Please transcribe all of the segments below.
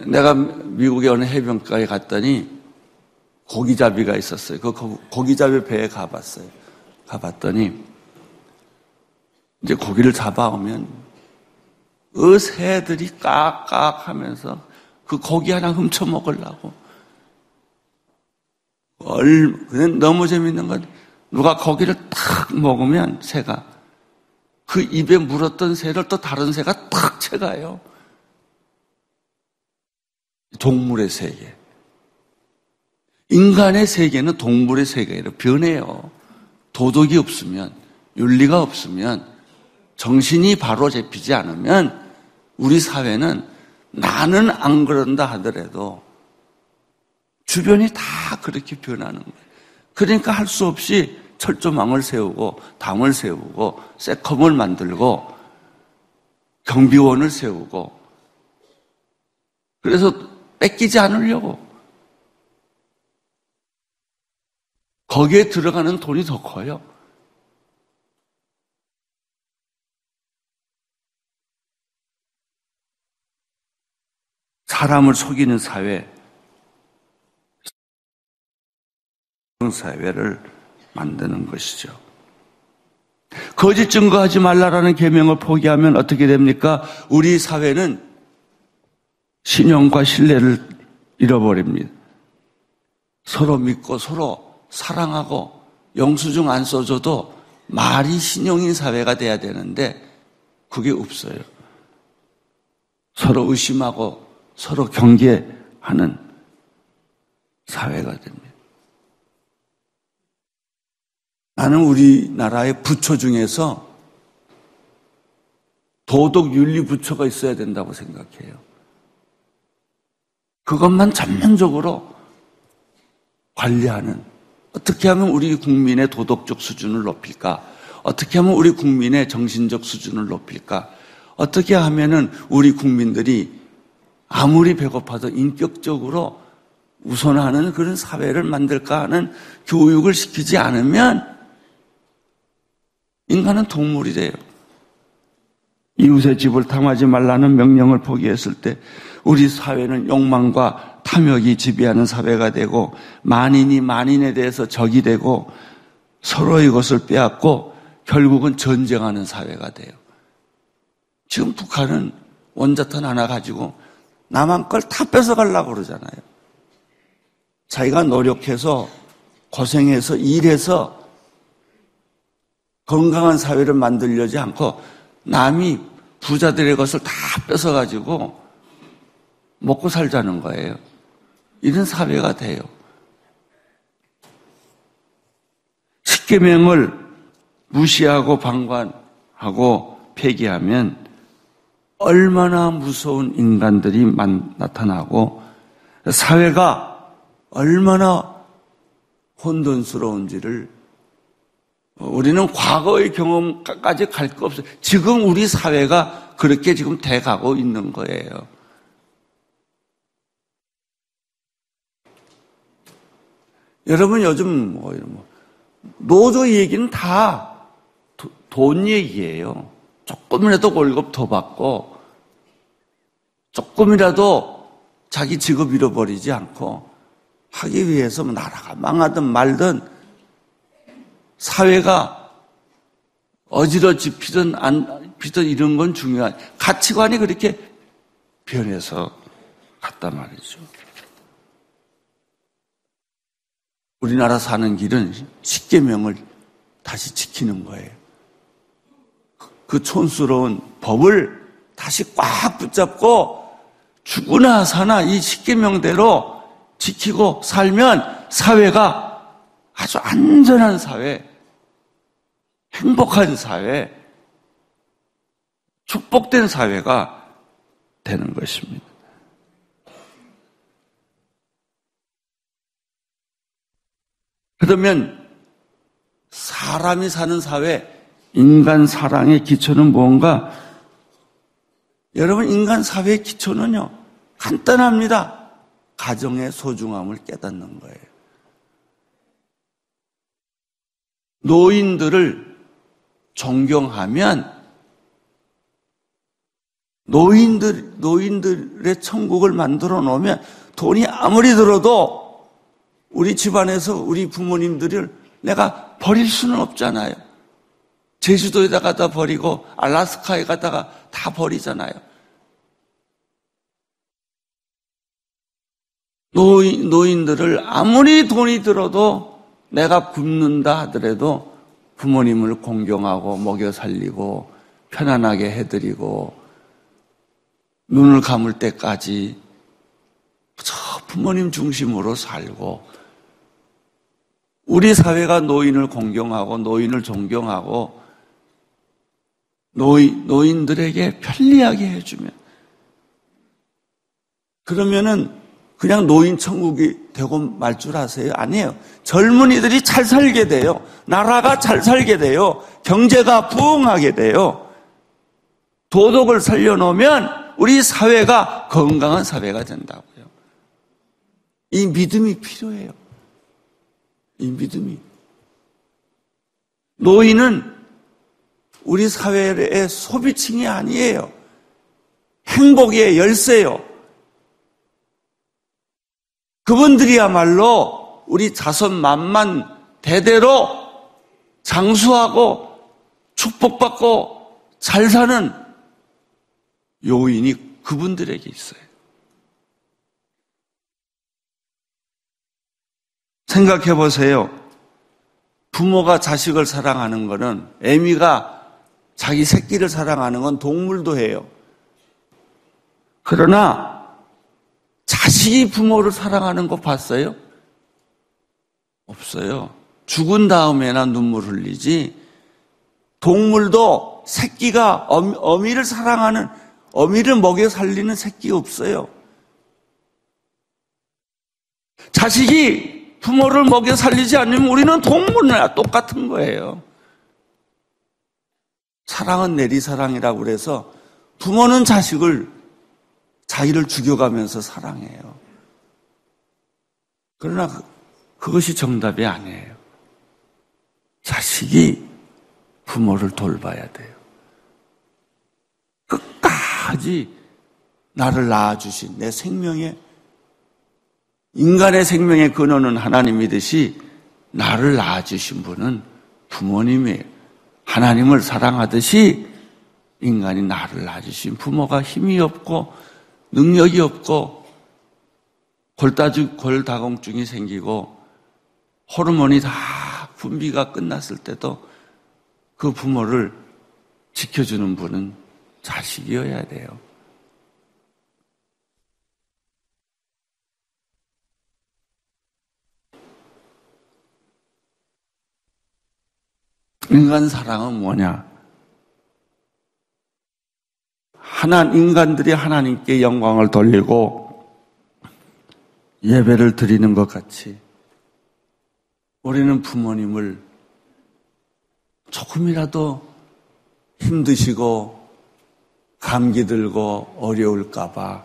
내가 미국의 어느 해변가에 갔더니 고기잡이가 있었어요. 그 고기잡이 배에 가봤어요. 가봤더니 이제 고기를 잡아오면 새들이 깍깍 하면서 그 고기 하나 훔쳐 먹으려고. 그냥 너무 재밌는 건 누가 고기를 탁 먹으면 새가 그 입에 물었던 새를 또 다른 새가 탁 채가요. 동물의 세계. 인간의 세계는 동물의 세계로 변해요. 도덕이 없으면, 윤리가 없으면, 정신이 바로 잡히지 않으면 우리 사회는 나는 안 그런다 하더라도 주변이 다 그렇게 변하는 거예요. 그러니까 할 수 없이 철조망을 세우고 담을 세우고 세컴을 만들고 경비원을 세우고 그래서 뺏기지 않으려고 거기에 들어가는 돈이 더 커요. 사람을 속이는 사회를 만드는 것이죠. 거짓 증거하지 말라라는 계명을 포기하면 어떻게 됩니까? 우리 사회는 신용과 신뢰를 잃어버립니다. 서로 믿고 서로 사랑하고 영수증 안 써줘도 말이 신용인 사회가 돼야 되는데 그게 없어요. 서로 의심하고 서로 경계하는 사회가 됩니다. 나는 우리나라의 부처 중에서 도덕윤리부처가 있어야 된다고 생각해요. 그것만 전면적으로 관리하는, 어떻게 하면 우리 국민의 도덕적 수준을 높일까? 어떻게 하면 우리 국민의 정신적 수준을 높일까? 어떻게 하면은 우리 국민들이 아무리 배고파도 인격적으로 우선하는 그런 사회를 만들까 하는 교육을 시키지 않으면 인간은 동물이 돼요. 이웃의 집을 탐하지 말라는 명령을 포기했을 때 우리 사회는 욕망과 탐욕이 지배하는 사회가 되고 만인이 만인에 대해서 적이 되고 서로의 것을 빼앗고 결국은 전쟁하는 사회가 돼요. 지금 북한은 원자탄 하나 가지고 남한 걸 다 뺏어가려고 그러잖아요. 자기가 노력해서 고생해서 일해서 건강한 사회를 만들려지 않고 남이 부자들의 것을 다 뺏어가지고 먹고 살자는 거예요. 이런 사회가 돼요. 십계명을 무시하고 방관하고 폐기하면 얼마나 무서운 인간들이 나타나고 사회가 얼마나 혼돈스러운지를 우리는 과거의 경험까지 갈 거 없어요. 지금 우리 사회가 그렇게 지금 돼가고 있는 거예요. 여러분 요즘 노조 얘기는 다 돈 얘기예요. 조금이라도 월급 더 받고 조금이라도 자기 직업 잃어버리지 않고 하기 위해서 나라가 망하든 말든 사회가 어지러지피든 안 피든 이런 건 중요한 가치관이 그렇게 변해서 갔단 말이죠. 우리나라 사는 길은 십계명을 다시 지키는 거예요. 그 촌스러운 법을 다시 꽉 붙잡고 죽으나 사나 이 십계명대로 지키고 살면 사회가 아주 안전한 사회, 행복한 사회, 축복된 사회가 되는 것입니다. 그러면 사람이 사는 사회, 인간 사랑의 기초는 뭔가? 여러분, 인간 사회의 기초는요, 간단합니다. 가정의 소중함을 깨닫는 거예요. 노인들을 존경하면 노인들의 천국을 만들어 놓으면 돈이 아무리 들어도 우리 집안에서 우리 부모님들을 내가 버릴 수는 없잖아요. 제주도에다 갖다 버리고 알라스카에 갖다가 다 버리잖아요. 노인들을 아무리 돈이 들어도 내가 굶는다 하더라도 부모님을 공경하고 먹여 살리고 편안하게 해드리고 눈을 감을 때까지 저 부모님 중심으로 살고, 우리 사회가 노인을 공경하고 노인을 존경하고 노인들에게 편리하게 해주면, 그러면은 그냥 노인 천국이 되고 말 줄 아세요? 아니에요. 젊은이들이 잘 살게 돼요. 나라가 잘 살게 돼요. 경제가 부흥하게 돼요. 도덕을 살려놓으면 우리 사회가 건강한 사회가 된다고요. 이 믿음이 필요해요. 이 믿음이. 노인은 우리 사회의 소비층이 아니에요. 행복의 열쇠요. 그분들이야말로 우리 자손 만만 대대로 장수하고 축복받고 잘 사는 요인이 그분들에게 있어요. 생각해 보세요. 부모가 자식을 사랑하는 거는, 애미가 자기 새끼를 사랑하는 건 동물도 해요. 그러나 자식이 부모를 사랑하는 거 봤어요? 없어요. 죽은 다음에나 눈물 흘리지. 동물도 새끼가 어미를 사랑하는, 어미를 먹여 살리는 새끼 없어요. 자식이 부모를 먹여 살리지 않으면 우리는 동물이나 똑같은 거예요. 사랑은 내리사랑이라고 그래서 부모는 자기를 죽여가면서 사랑해요. 그러나 그것이 정답이 아니에요. 자식이 부모를 돌봐야 돼요. 끝까지 나를 낳아주신 내 생명의, 인간의 생명의 근원은 하나님이듯이 나를 낳아주신 분은 부모님이에요. 하나님을 사랑하듯이 인간이 나를 낳아주신 부모가 힘이 없고 능력이 없고 골다공증이 생기고 호르몬이 다 분비가 끝났을 때도 그 부모를 지켜주는 분은 자식이어야 돼요. 인간 사랑은 뭐냐? 인간들이 하나님께 영광을 돌리고 예배를 드리는 것 같이 우리는 부모님을 조금이라도 힘드시고 감기 들고 어려울까 봐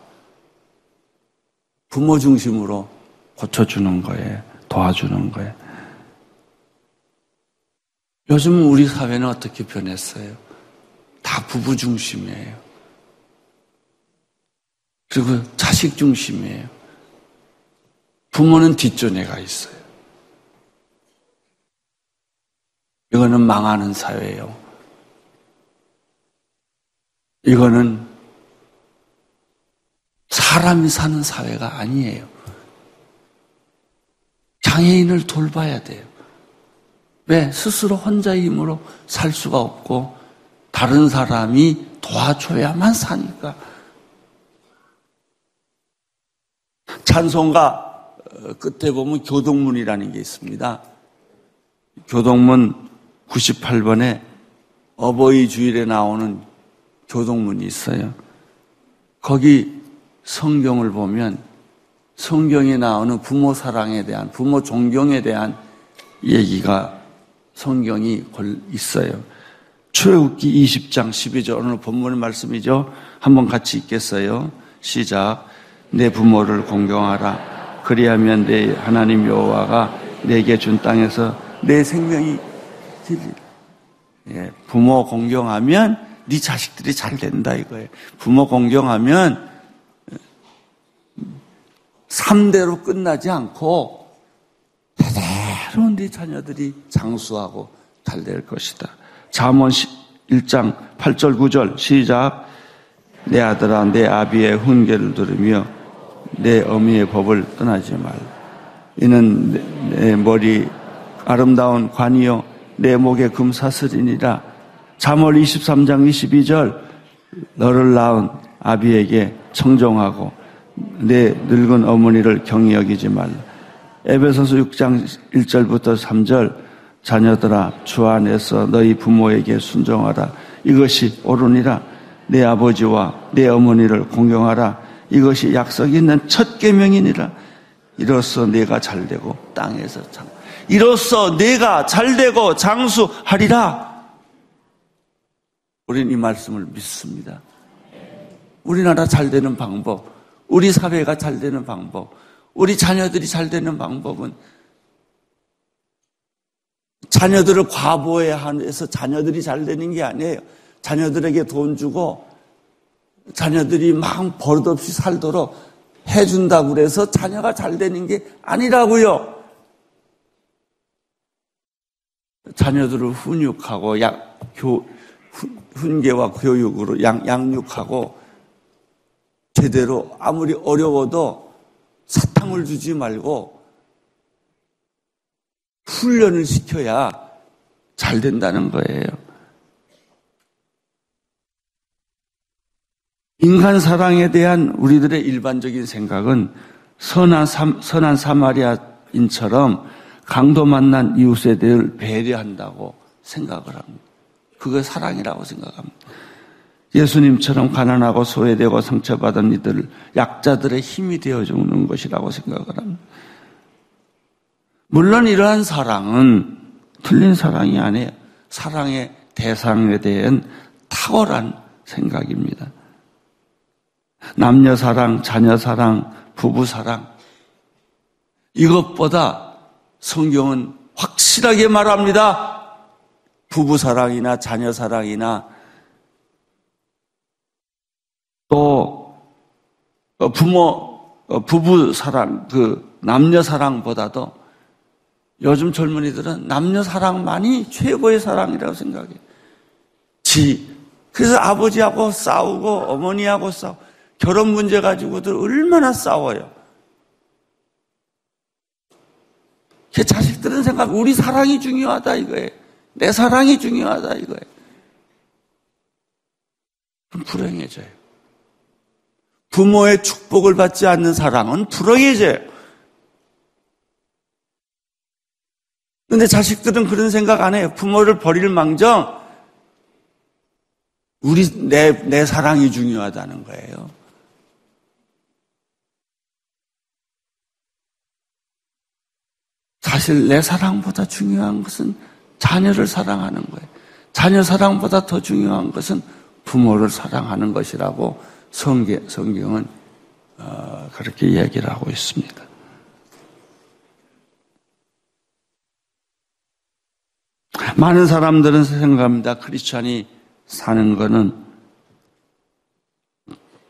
부모 중심으로 고쳐주는 거예요. 도와주는 거예요. 요즘 우리 사회는 어떻게 변했어요? 다 부부 중심이에요. 그리고 자식 중심이에요. 부모는 뒷전에 가 있어요. 이거는 망하는 사회예요. 이거는 사람이 사는 사회가 아니에요. 장애인을 돌봐야 돼요. 왜? 스스로 혼자의 힘으로 살 수가 없고 다른 사람이 도와줘야만 사니까. 찬송가 끝에 보면 교동문이라는 게 있습니다. 교동문 98번에 어버이 주일에 나오는 교동문이 있어요. 거기 성경을 보면 성경에 나오는 부모 사랑에 대한, 부모 존경에 대한 얘기가 성경이 있어요. 출애굽기 20장 12절, 오늘 본문의 말씀이죠. 한번 같이 읽겠어요. 시작. 내 부모를 공경하라. 그리하면 내 하나님 여호와가 내게 준 땅에서 내 생명이 길리라. 예, 부모 공경하면 네 자식들이 잘 된다 이거예요. 부모 공경하면 3대로 끝나지 않고 대대로 네 자녀들이 장수하고 잘 될 것이다. 잠언 1장 8절 9절 시작. 내 아들아 내 아비의 훈계를 들으며 내 어미의 법을 떠나지 말라. 이는 내 머리 아름다운 관이요 내 목에 금사슬이니라. 잠언 23장 22절 너를 낳은 아비에게 청종하고 내 늙은 어머니를 경히 여기지 말라. 에베소서 6장 1절부터 3절 자녀들아 주 안에서 너희 부모에게 순종하라. 이것이 옳으니라. 내 아버지와 내 어머니를 공경하라. 이것이 약속 있는 첫 계명이니라. 이로써 내가 잘되고 땅에서 이로써 내가 잘되고 장수하리라. 우리는 이 말씀을 믿습니다. 우리나라 잘되는 방법, 우리 사회가 잘되는 방법, 우리 자녀들이 잘되는 방법은 자녀들을 과보해서 자녀들이 잘되는 게 아니에요. 자녀들에게 돈 주고 자녀들이 막 버릇없이 살도록 해준다고 그래서 자녀가 잘되는 게 아니라고요. 자녀들을 훈육하고 훈계와 교육으로 양육하고 제대로 아무리 어려워도 사탕을 주지 말고 훈련을 시켜야 잘 된다는 거예요. 인간 사랑에 대한 우리들의 일반적인 생각은 선한 사마리아인처럼 강도 만난 이웃에 대해 배려한다고 생각을 합니다. 그게 사랑이라고 생각합니다. 예수님처럼 가난하고 소외되고 상처받은 이들을 약자들의 힘이 되어주는 것이라고 생각을 합니다. 물론 이러한 사랑은 틀린 사랑이 아니에요. 사랑의 대상에 대한 탁월한 생각입니다. 남녀 사랑, 자녀 사랑, 부부 사랑, 이것보다 성경은 확실하게 말합니다. 부부 사랑이나 자녀 사랑이나 또 부부 사랑, 남녀 사랑보다도 요즘 젊은이들은 남녀 사랑만이 최고의 사랑이라고 생각해요. 그래서 아버지하고 싸우고 어머니하고 싸우고 결혼 문제 가지고들 얼마나 싸워요. 자식들은 생각, 우리 사랑이 중요하다 이거예요. 내 사랑이 중요하다 이거예요. 그럼 불행해져요. 부모의 축복을 받지 않는 사랑은 불행해져요. 근데 자식들은 그런 생각 안 해요. 부모를 버릴 망정 내 사랑이 중요하다는 거예요. 사실 내 사랑보다 중요한 것은 자녀를 사랑하는 거예요. 자녀 사랑보다 더 중요한 것은 부모를 사랑하는 것이라고 성경은 그렇게 얘기를 하고 있습니다. 많은 사람들은 생각합니다. 크리스찬이 사는 것은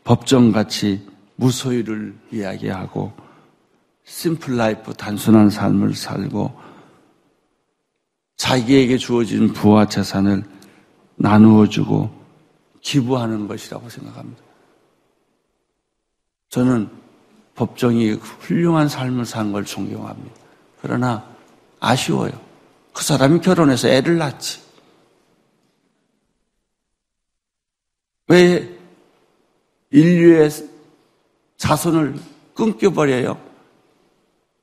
법정같이 무소유를 이야기하고 심플 라이프, 단순한 삶을 살고 자기에게 주어진 부와 재산을 나누어주고 기부하는 것이라고 생각합니다. 저는 법정이 훌륭한 삶을 산 걸 존경합니다. 그러나 아쉬워요. 그 사람이 결혼해서 애를 낳지. 왜 인류의 자손을 끊겨버려요?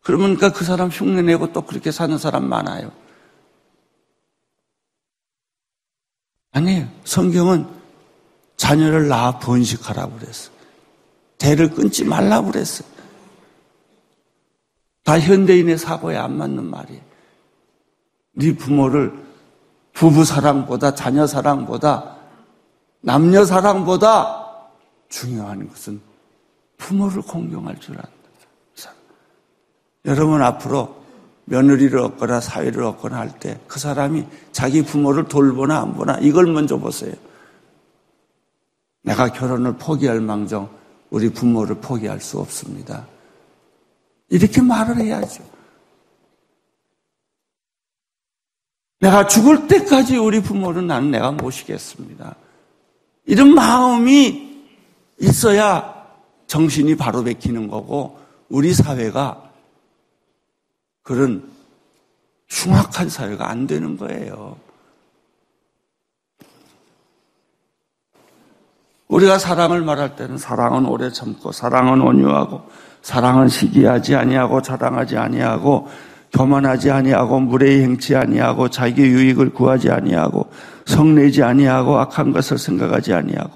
그러니까 그 사람 흉내내고 또 그렇게 사는 사람 많아요. 아니에요. 성경은 자녀를 낳아 번식하라고 그랬어요. 대를 끊지 말라고 그랬어요. 다 현대인의 사고에 안 맞는 말이에요. 네 부모를 부부 사랑보다 자녀 사랑보다 남녀 사랑보다 중요한 것은 부모를 공경할 줄 안다. 여러분 앞으로 며느리를 얻거나 사위를 얻거나 할 때 그 사람이 자기 부모를 돌보나 안 보나 이걸 먼저 보세요. 내가 결혼을 포기할 망정 우리 부모를 포기할 수 없습니다. 이렇게 말을 해야죠. 내가 죽을 때까지 우리 부모는 나는 내가 모시겠습니다. 이런 마음이 있어야 정신이 바로 베끼는 거고 우리 사회가 그런 흉악한 사회가 안 되는 거예요. 우리가 사랑을 말할 때는 사랑은 오래 참고 사랑은 온유하고 사랑은 시기하지 아니하고 자랑하지 아니하고 교만하지 아니하고 무례히 행치 아니하고 자기 유익을 구하지 아니하고 성내지 아니하고 악한 것을 생각하지 아니하고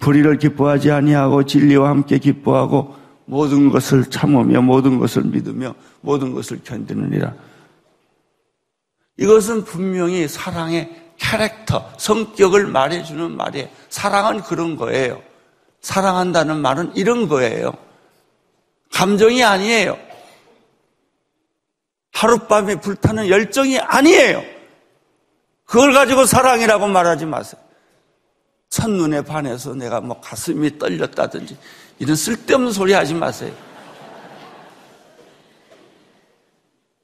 불의를 기뻐하지 아니하고 진리와 함께 기뻐하고 모든 것을 참으며 모든 것을 믿으며 모든 것을 견디느니라. 이것은 분명히 사랑의 캐릭터, 성격을 말해주는 말이에요. 사랑은 그런 거예요. 사랑한다는 말은 이런 거예요. 감정이 아니에요. 하룻밤에 불타는 열정이 아니에요. 그걸 가지고 사랑이라고 말하지 마세요. 첫눈에 반해서 내가 뭐 가슴이 떨렸다든지 이런 쓸데없는 소리 하지 마세요.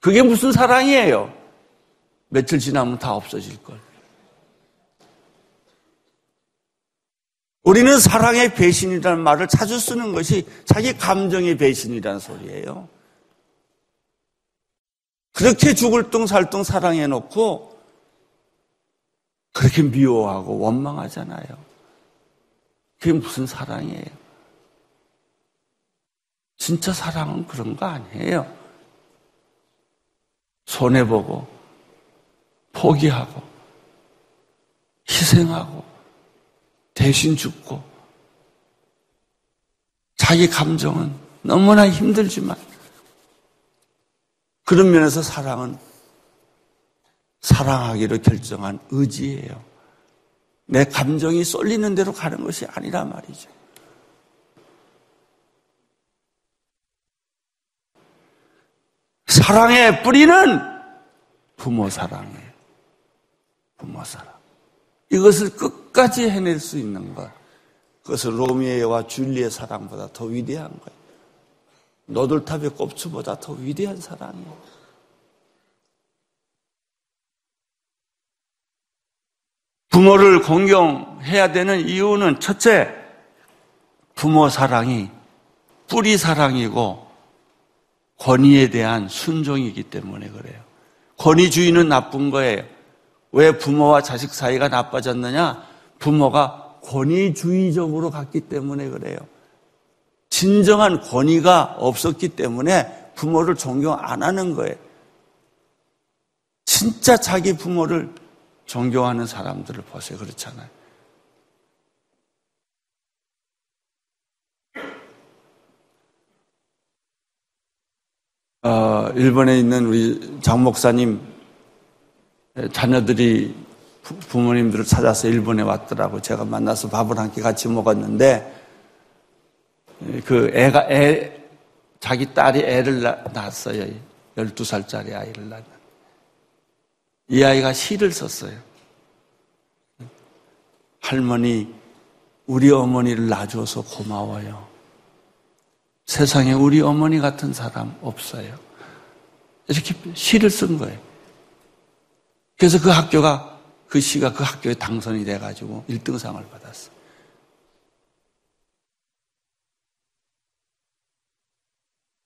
그게 무슨 사랑이에요? 며칠 지나면 다 없어질 걸. 우리는 사랑의 배신이라는 말을 자주 쓰는 것이 자기 감정의 배신이라는 소리예요. 그렇게 죽을 둥 살 둥 사랑해놓고 그렇게 미워하고 원망하잖아요. 그게 무슨 사랑이에요? 진짜 사랑은 그런 거 아니에요. 손해보고 포기하고 희생하고 대신 죽고 자기 감정은 너무나 힘들지만 그런 면에서 사랑은 사랑하기로 결정한 의지예요. 내 감정이 쏠리는 대로 가는 것이 아니라 말이죠. 사랑의 뿌리는 부모 사랑이에요. 부모 사랑. 이것을 끝까지 해낼 수 있는 것. 그것은 로미오와 줄리의 사랑보다 더 위대한 거예요. 노들탑의 꼽추보다 더 위대한 사랑이에요. 부모를 공경해야 되는 이유는 첫째, 부모 사랑이 뿌리 사랑이고 권위에 대한 순종이기 때문에 그래요. 권위주의는 나쁜 거예요. 왜 부모와 자식 사이가 나빠졌느냐? 부모가 권위주의적으로 갔기 때문에 그래요. 진정한 권위가 없었기 때문에 부모를 존경 안 하는 거예요. 진짜 자기 부모를 존경하는 사람들을 보세요. 그렇잖아요. 일본에 있는 우리 장 목사님 자녀들이 부모님들을 찾아서 일본에 왔더라고. 제가 만나서 밥을 한 끼 같이 먹었는데 그 자기 딸이 애를 낳았어요. 12살짜리 아이를 낳았는데 이 아이가 시를 썼어요. 할머니, 우리 어머니를 낳아줘서 고마워요. 세상에 우리 어머니 같은 사람 없어요. 이렇게 시를 쓴 거예요. 그래서 그 시가 그 학교에 당선이 돼가지고 1등상을 받았어요.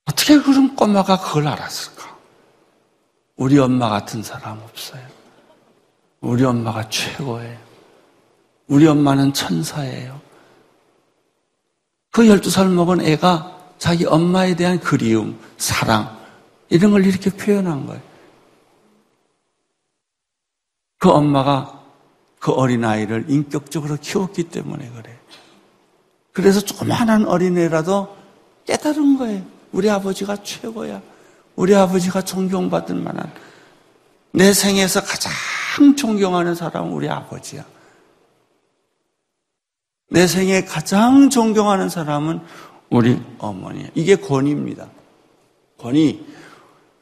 어떻게 그런 꼬마가 그걸 알았을까? 우리 엄마 같은 사람 없어요. 우리 엄마가 최고예요. 우리 엄마는 천사예요. 그 12살 먹은 애가 자기 엄마에 대한 그리움, 사랑, 이런 걸 이렇게 표현한 거예요. 그 엄마가 그 어린아이를 인격적으로 키웠기 때문에 그래요. 그래서 조그마한 어린애라도 깨달은 거예요. 우리 아버지가 최고야. 우리 아버지가 존경받을 만한, 내 생에서 가장 존경하는 사람은 우리 아버지야. 내 생에 가장 존경하는 사람은 우리 어머니야. 이게 권위입니다. 권위.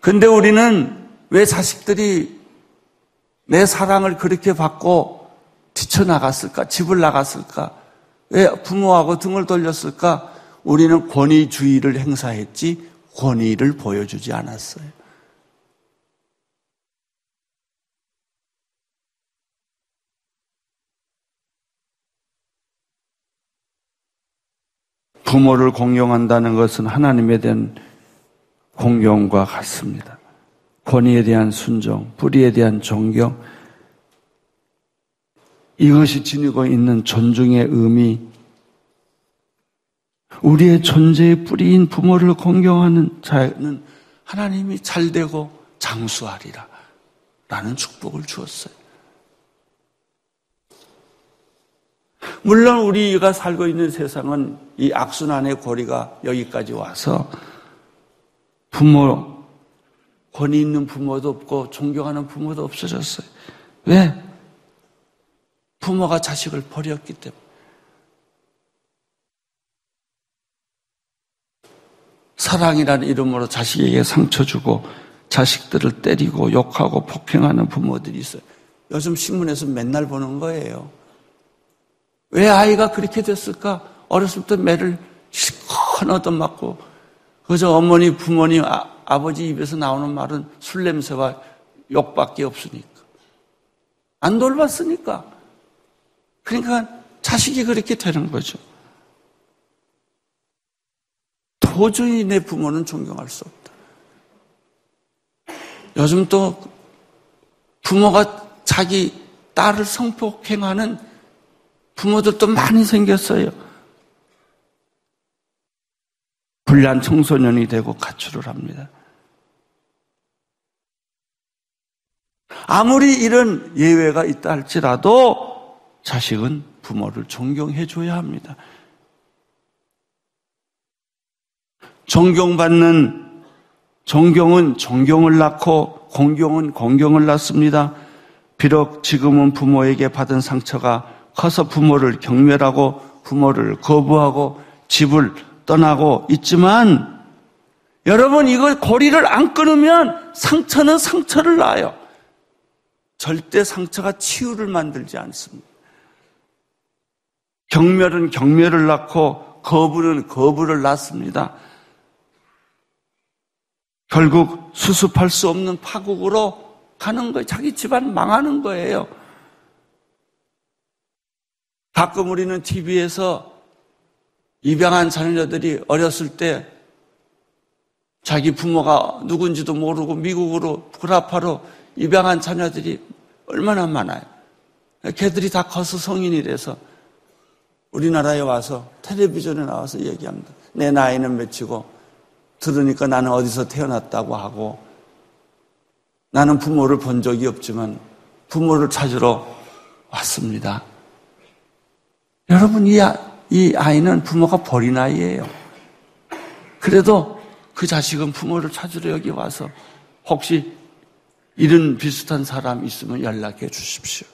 근데 우리는 왜 자식들이 내 사랑을 그렇게 받고 뛰쳐나갔을까? 집을 나갔을까? 왜 부모하고 등을 돌렸을까? 우리는 권위주의를 행사했지 권위를 보여주지 않았어요. 부모를 공경한다는 것은 하나님에 대한 공경과 같습니다. 권위에 대한 순종, 불의에 대한 존경, 이것이 지니고 있는 존중의 의미, 우리의 존재의 뿌리인 부모를 공경하는 자는 하나님이 잘되고 장수하리라 라는 축복을 주었어요. 물론 우리가 살고 있는 세상은 이 악순환의 고리가 여기까지 와서 부모, 권위 있는 부모도 없고 존경하는 부모도 없어졌어요. 왜? 부모가 자식을 버렸기 때문에. 사랑이라는 이름으로 자식에게 상처 주고 자식들을 때리고 욕하고 폭행하는 부모들이 있어요. 요즘 신문에서 맨날 보는 거예요. 왜 아이가 그렇게 됐을까? 어렸을 때 매를 실컷 얻어맞고 그저 어머니, 부모님, 아버지 입에서 나오는 말은 술 냄새와 욕밖에 없으니까. 안 돌봤으니까. 그러니까 자식이 그렇게 되는 거죠. 도저히 내 부모는 존경할 수 없다. 요즘 또 부모가 자기 딸을 성폭행하는 부모들도 많이 생겼어요. 불량 청소년이 되고 가출을 합니다. 아무리 이런 예외가 있다 할지라도 자식은 부모를 존경해 줘야 합니다. 존경은 존경을 낳고 공경은 공경을 낳습니다. 비록 지금은 부모에게 받은 상처가 커서 부모를 경멸하고 부모를 거부하고 집을 떠나고 있지만 여러분 이거 고리를 안 끊으면 상처는 상처를 낳아요. 절대 상처가 치유를 만들지 않습니다. 경멸은 경멸을 낳고 거부는 거부를 낳습니다. 결국 수습할 수 없는 파국으로 가는 거예요. 자기 집안 망하는 거예요. 가끔 우리는 TV에서 입양한 자녀들이 어렸을 때 자기 부모가 누군지도 모르고 미국으로 구라파로 입양한 자녀들이 얼마나 많아요. 걔들이 다 커서 성인이 돼서 우리나라에 와서 텔레비전에 나와서 얘기합니다. 내 나이는 몇이고 들으니까 나는 어디서 태어났다고 하고 나는 부모를 본 적이 없지만 부모를 찾으러 왔습니다. 여러분 이 아이는 부모가 버린 아이예요. 그래도 그 자식은 부모를 찾으러 여기 와서 혹시 이런 비슷한 사람 있으면 연락해 주십시오.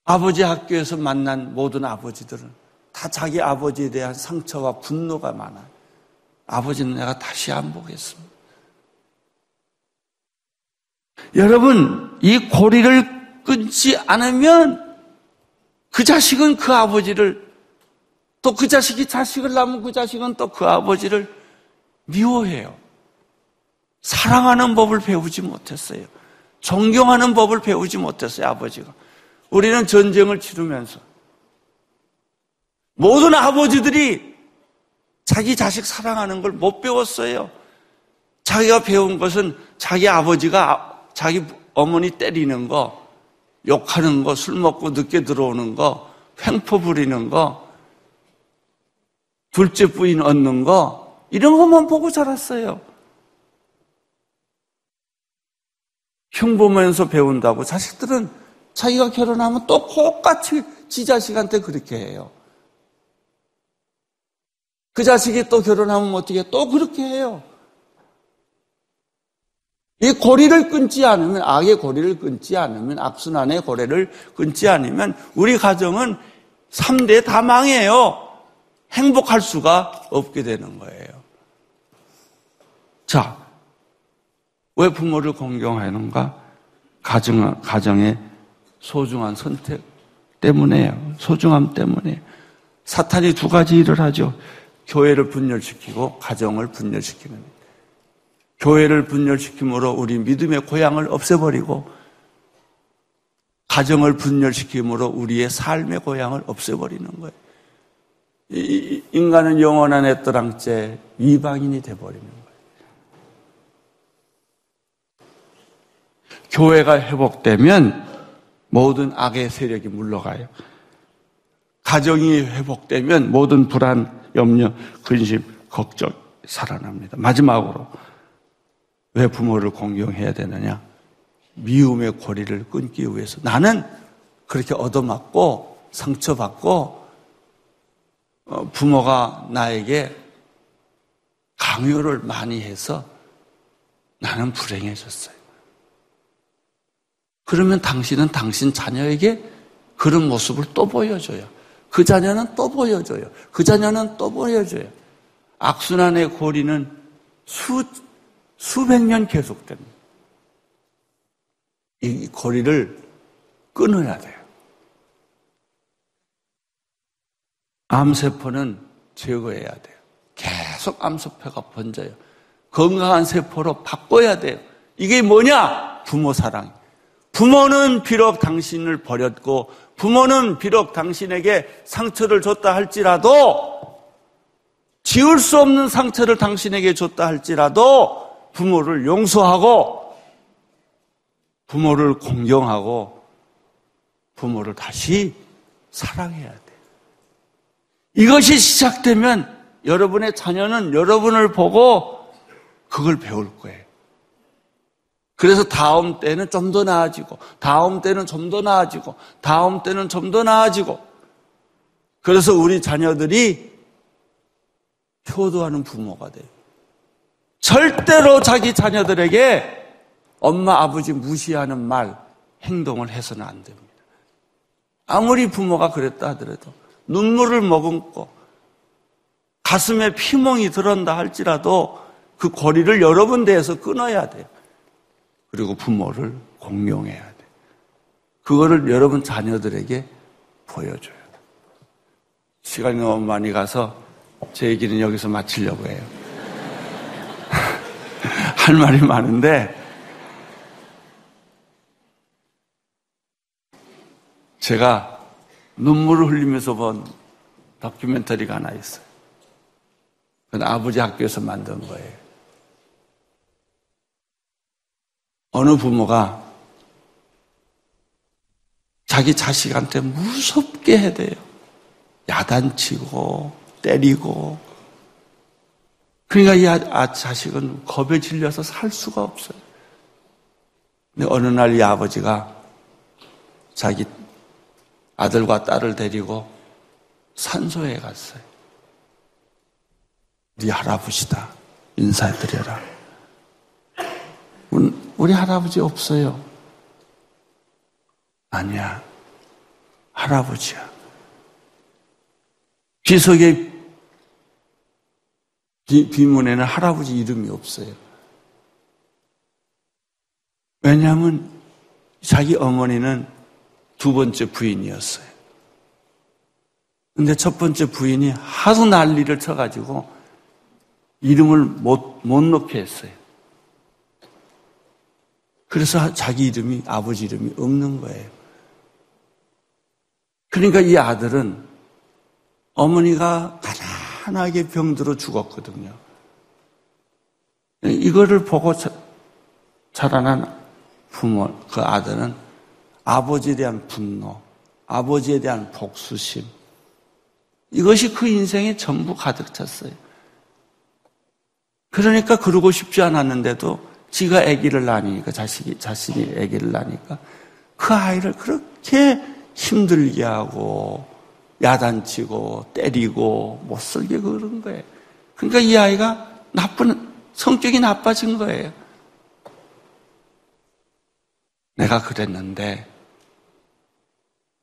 아버지 학교에서 만난 모든 아버지들은 다 자기 아버지에 대한 상처와 분노가 많아요. 아버지는 내가 다시 안 보겠습니다. 여러분, 이 고리를 끊지 않으면 그 자식은 그 아버지를 또 그 자식이 자식을 낳으면 그 자식은 또 그 아버지를 미워해요. 사랑하는 법을 배우지 못했어요. 존경하는 법을 배우지 못했어요, 아버지가. 우리는 전쟁을 치르면서 모든 아버지들이 자기 자식 사랑하는 걸 못 배웠어요. 자기가 배운 것은 자기 아버지가 자기 어머니 때리는 거, 욕하는 거, 술 먹고 늦게 들어오는 거, 횡포 부리는 거, 둘째 부인 얻는 거, 이런 것만 보고 자랐어요. 흉 보면서 배운다고 자식들은 자기가 결혼하면 또 똑같이 지 자식한테 그렇게 해요. 그 자식이 또 결혼하면 어떻게 또 그렇게 해요. 이 고리를 끊지 않으면, 악의 고리를 끊지 않으면, 악순환의 고리를 끊지 않으면 우리 가정은 3대 다 망해요. 행복할 수가 없게 되는 거예요. 자, 왜 부모를 공경하는가? 가정의 소중한 선택 때문에요. 소중함 때문에. 사탄이 두 가지 일을 하죠. 교회를 분열시키고 가정을 분열시키는 거예요. 교회를 분열시킴으로 우리 믿음의 고향을 없애버리고 가정을 분열시킴으로 우리의 삶의 고향을 없애버리는 거예요. 인간은 영원한 애떠랑째 이방인이 돼버리는 거예요. 교회가 회복되면 모든 악의 세력이 물러가요. 가정이 회복되면 모든 불안, 염려, 근심, 걱정이 살아납니다. 마지막으로 왜 부모를 공경해야 되느냐? 미움의 고리를 끊기 위해서. 나는 그렇게 얻어맞고 상처받고 부모가 나에게 강요를 많이 해서 나는 불행해졌어요. 그러면 당신은 당신 자녀에게 그런 모습을 또 보여줘요. 그 자녀는 또 보여줘요. 그 자녀는 또 보여줘요. 악순환의 고리는 수백 년 계속됩니다. 이 고리를 끊어야 돼요. 암세포는 제거해야 돼요. 계속 암세포가 번져요. 건강한 세포로 바꿔야 돼요. 이게 뭐냐? 부모 사랑. 부모는 비록 당신을 버렸고 부모는 비록 당신에게 상처를 줬다 할지라도 지울 수 없는 상처를 당신에게 줬다 할지라도 부모를 용서하고 부모를 공경하고 부모를 다시 사랑해야 돼요. 이것이 시작되면 여러분의 자녀는 여러분을 보고 그걸 배울 거예요. 그래서 다음 때는 좀 더 나아지고 다음 때는 좀 더 나아지고 다음 때는 좀 더 나아지고 그래서 우리 자녀들이 효도하는 부모가 돼요. 절대로 자기 자녀들에게 엄마, 아버지 무시하는 말, 행동을 해서는 안 됩니다. 아무리 부모가 그랬다 하더라도 눈물을 머금고 가슴에 피멍이 들었다 할지라도 그 고리를 여러 군데에서 끊어야 돼요. 그리고 부모를 공경해야 돼요. 그거를 여러분 자녀들에게 보여줘요. 시간이 너무 많이 가서 제 얘기는 여기서 마치려고 해요. 할 말이 많은데 제가 눈물을 흘리면서 본 다큐멘터리가 하나 있어요. 그건 아버지 학교에서 만든 거예요. 어느 부모가 자기 자식한테 무섭게 해대요. 야단치고 때리고. 그러니까 이 자식은 겁에 질려서 살 수가 없어요. 근데 어느 날 이 아버지가 자기 아들과 딸을 데리고 산소에 갔어요. 네 할아버지다. 인사드려라. 우리 할아버지 없어요. 아니야. 할아버지야. 비석의 비문에는 할아버지 이름이 없어요. 왜냐하면 자기 어머니는 두 번째 부인이었어요. 근데 첫 번째 부인이 하도 난리를 쳐가지고 이름을 못 넣게 했어요. 그래서 자기 이름이, 아버지 이름이 없는 거예요. 그러니까 이 아들은 어머니가 가난하게 병들어 죽었거든요. 이거를 보고 자라난 부모, 그 아들은 아버지에 대한 분노, 아버지에 대한 복수심, 이것이 그 인생에 전부 가득 찼어요. 그러니까 그러고 싶지 않았는데도 지가 아기를 낳으니까, 자신이 아기를 낳으니까 그 아이를 그렇게 힘들게 하고 야단치고 때리고 못살게 그런 거예요. 그러니까 이 아이가 성격이 나빠진 거예요. 내가 그랬는데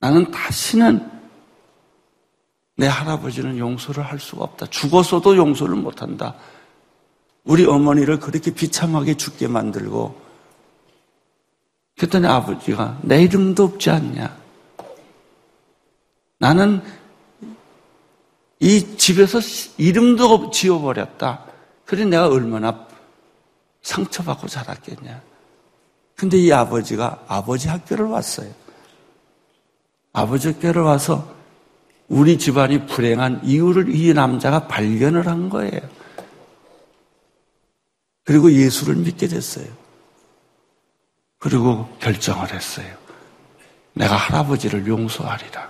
나는 다시는 내 할아버지는 용서를 할 수가 없다. 죽었어도 용서를 못한다. 우리 어머니를 그렇게 비참하게 죽게 만들고, 그랬더니 아버지가 내 이름도 없지 않냐. 나는 이 집에서 이름도 지워버렸다. 그래 내가 얼마나 상처받고 자랐겠냐. 근데 이 아버지가 아버지 학교를 왔어요. 아버지 학교를 와서 우리 집안이 불행한 이유를 이 남자가 발견을 한 거예요. 그리고 예수를 믿게 됐어요. 그리고 결정을 했어요. 내가 할아버지를 용서하리라.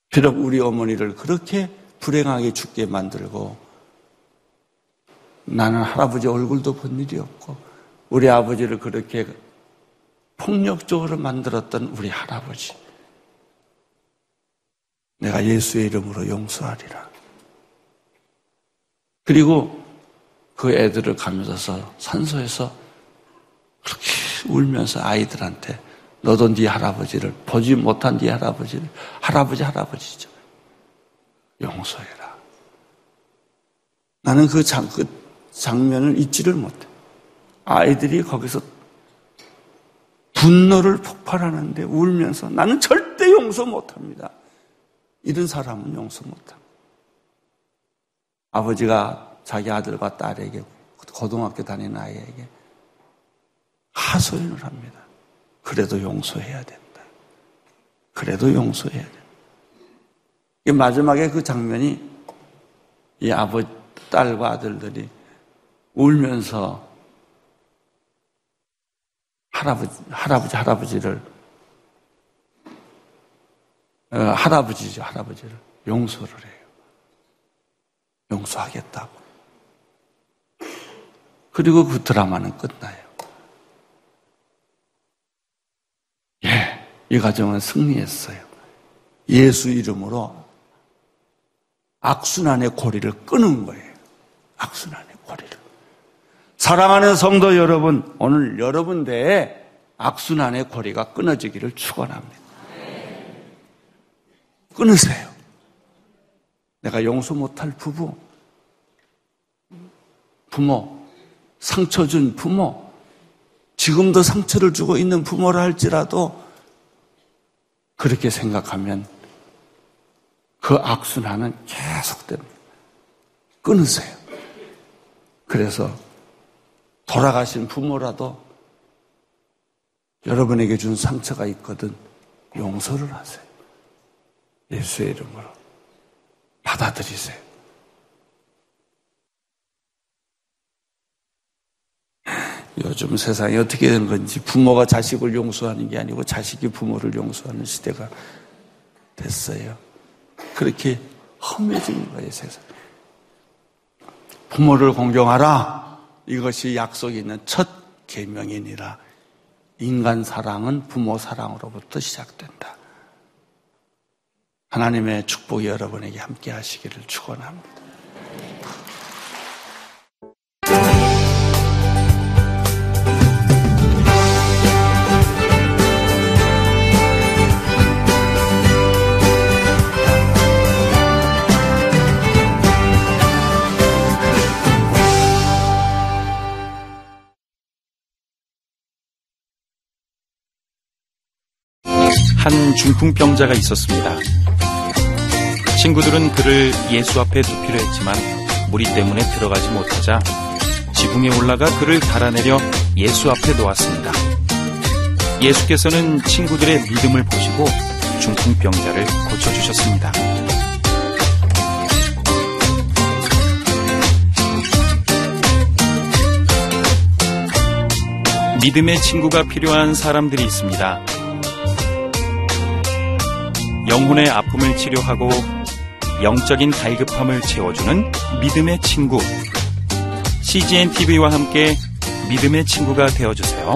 비록 우리 어머니를 그렇게 불행하게 죽게 만들고 나는 할아버지 얼굴도 본 일이 없고 우리 아버지를 그렇게 폭력적으로 만들었던 우리 할아버지, 내가 예수의 이름으로 용서하리라. 그리고 그 애들을 가면서 산소에서 그렇게 울면서 아이들한테 너도 네 할아버지를, 보지 못한 네 할아버지를, 할아버지죠, 용서해라. 나는 그 장면을 잊지를 못해. 아이들이 거기서 분노를 폭발하는데 울면서 나는 절대 용서 못합니다. 이런 사람은 용서 못합니다. 아버지가 자기 아들과 딸에게, 고등학교 다니는 아이에게 하소연을 합니다. 그래도 용서해야 된다. 그래도 용서해야 된다. 마지막에 그 장면이 이 아버지, 딸과 아들들이 울면서 할아버지를 용서를 해요. 용서하겠다고. 그리고 그 드라마는 끝나요. 이 가정은 승리했어요. 예수 이름으로 악순환의 고리를 끊은 거예요. 악순환의 고리를. 사랑하는 성도 여러분, 오늘 여러분 대에 악순환의 고리가 끊어지기를 축원합니다. 끊으세요. 내가 용서 못할 부모, 상처 준 부모, 지금도 상처를 주고 있는 부모라 할지라도 그렇게 생각하면 그 악순환은 계속됩니다. 끊으세요. 그래서 돌아가신 부모라도 여러분에게 준 상처가 있거든 용서를 하세요. 예수의 이름으로 받아들이세요. 요즘 세상이 어떻게 된 건지 부모가 자식을 용서하는 게 아니고 자식이 부모를 용서하는 시대가 됐어요. 그렇게 험해진 거예요, 세상. 부모를 공경하라. 이것이 약속이 있는 첫 계명이니라. 인간 사랑은 부모 사랑으로부터 시작된다. 하나님의 축복이 여러분에게 함께 하시기를 축원합니다. 한 중풍병자가 있었습니다. 친구들은 그를 예수 앞에 두기로 했지만 무리 때문에 들어가지 못하자 지붕에 올라가 그를 달아내려 예수 앞에 놓았습니다. 예수께서는 친구들의 믿음을 보시고 중풍병자를 고쳐주셨습니다. 믿음의 친구가 필요한 사람들이 있습니다. 영혼의 아픔을 치료하고 영적인 갈급함을 채워주는 믿음의 친구. CGN TV와 함께 믿음의 친구가 되어주세요.